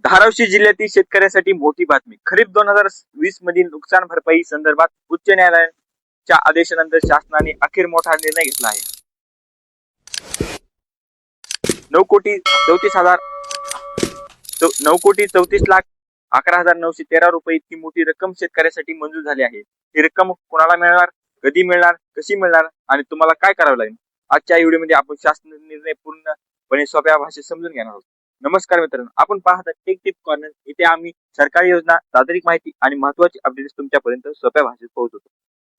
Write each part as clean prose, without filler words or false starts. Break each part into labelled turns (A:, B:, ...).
A: धाराशिव जिल्ह्यातील शेतकऱ्यांसाठी मोठी बातमी. खरीप 2020 मधील नुकसान भरपाई संदर्भात उच्च न्यायालयाच्या आदेशानंतर शासनाने अखेर मोठा निर्णय घेतला आहे. 9,34,11,913 रुपये इतकी मोठी रक्कम शेतकऱ्यासाठी मंजूर झाली आहे. ही रक्कम कोणाला मिळणार, कधी मिळणार, कशी मिळणार आणि तुम्हाला काय करावे लागेल, आजच्या व्हिडिओमध्ये आपण शासन निर्णय पूर्णपणे सोप्या भाषेत समजून घेणार आहोत. नमस्कार मित्रांनो, आपण पाहता टेक टिप कॉर्नर. इथे आम्ही सरकारी योजना, तांत्रिक माहिती आणि महत्त्वाची अपडेट्स तुमच्यापर्यंत सोप्या भाषेत पोहोचवतो.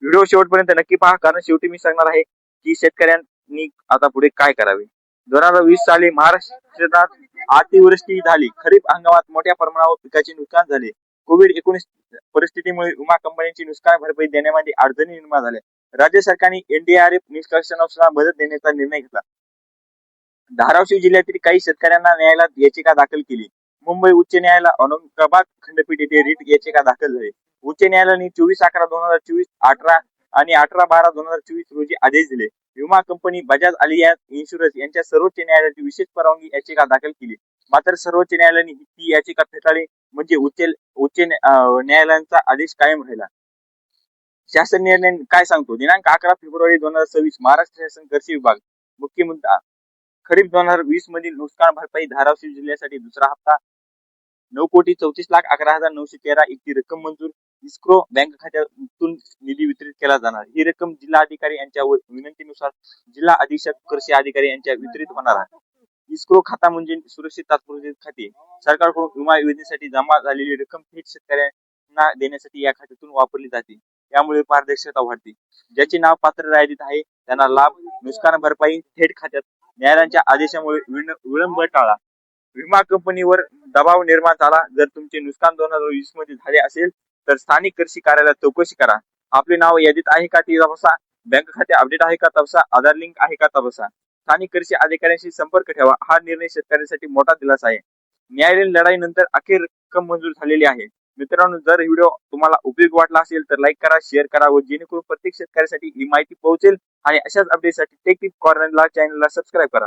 A: व्हिडिओ शेवटपर्यंत नक्की पहा, कारण शेवटी मी सांगणार आहे की शेतकऱ्यांनी आता पुढे काय करावे. 2020 साली महाराष्ट्रात अतिवृष्टी झाली. खरीप हंगामात मोठ्या प्रमाणावर पिकाचे नुकसान झाले. कोविड-19 परिस्थितीमुळे विमा कंपन्यांची नुकसान भरपाई देण्यामध्ये अडचणी निर्माण झाल्या. राज्य सरकारने एनडीआरएफ निष्कर्षानुसार मदत देण्याचा निर्णय घेतला. धाराशिव जिल्ह्यातील काही शेतकऱ्यांना न्यायालयात याचिका दाखल केली. मुंबई उच्च न्यायालय, औरंगाबाद खंडपीठ येथे रिट याचिका दाखल झाली. उच्च न्यायालयाने 24/11/2024, 18 आणि 18/12/2024 रोजी आदेश दिले. विमा कंपनी बजाज अलियान्स इन्शुरन्स यांच्या सर्वोच्च न्यायालयाची विशेष परवानगी याचिका दाखल केली. मात्र सर्वोच्च न्यायालयाने ती याचिका फेटाळली, म्हणजे उच्च न्यायालयाचा आदेश कायम राहिला. शासन निर्णय काय सांगतो? दिनांक 11 फेब्रुवारी 2026 महाराष्ट्र शासन कृषी विभाग. मुख्य मुद्दा: खरीप 2020 मधील नुकसान भरपाई धाराशिव जिल्ह्यासाठी दुसरा हप्ता 9,34,11,913 इतकी रक्कम मंजूर. इस्क्रो बँक खात्यातून निधी वितरित केला जाणार. ही रक्कम जिल्हा अधिकारी यांच्या विनंतीनुसार जिल्हा अधीक्षक कृषी अधिकारी यांच्या वितरित होणार आहे. इस्क्रो खाता म्हणजे सुरक्षित तात्पुरते खाते. सरकारकडून विमा योजनेसाठी जमा झालेली रक्कम थेट शेतकऱ्यांना देण्यासाठी या खात्यातून वापरली जाते. यामुळे पारदर्शकता वाढते. ज्याचे नाव पात्र यादीत आहे त्यांना लाभ. नुकसान भरपाई थेट खात्यात. न्यायालयाच्या आदेशामुळे विलंब टाळा. विमा कंपनीवर दबाव निर्माण झाला. जर तुमचे नुकसान 2020 मध्ये झाले असेल तर स्थानिक कृषी कार्यालयात चौकशी करा. आपले नाव यादीत आहे का ते तपासा. बँक खाते अपडेट आहे का तपासा. आधार लिंक आहे का तपासा. स्थानिक कृषी अधिकाऱ्यांशी संपर्क ठेवा. हा निर्णय शेतकऱ्यांसाठी मोठा दिलासा आहे. न्यायालयीन लढाईनंतर अखेर रक्कम मंजूर झालेली आहे. मित्रांनो, जर व्हिडिओ तुम्हाला उपयोगी वाटला असेल तर लाईक करा, शेअर करा व जेणेकरून प्रत्येक शेतकऱ्यासाठी ही माहिती पोहोचेल. आणि अशाच अपडेटसाठी टेक टिप कॉर्नरला चॅनलला सबस्क्राईब करा.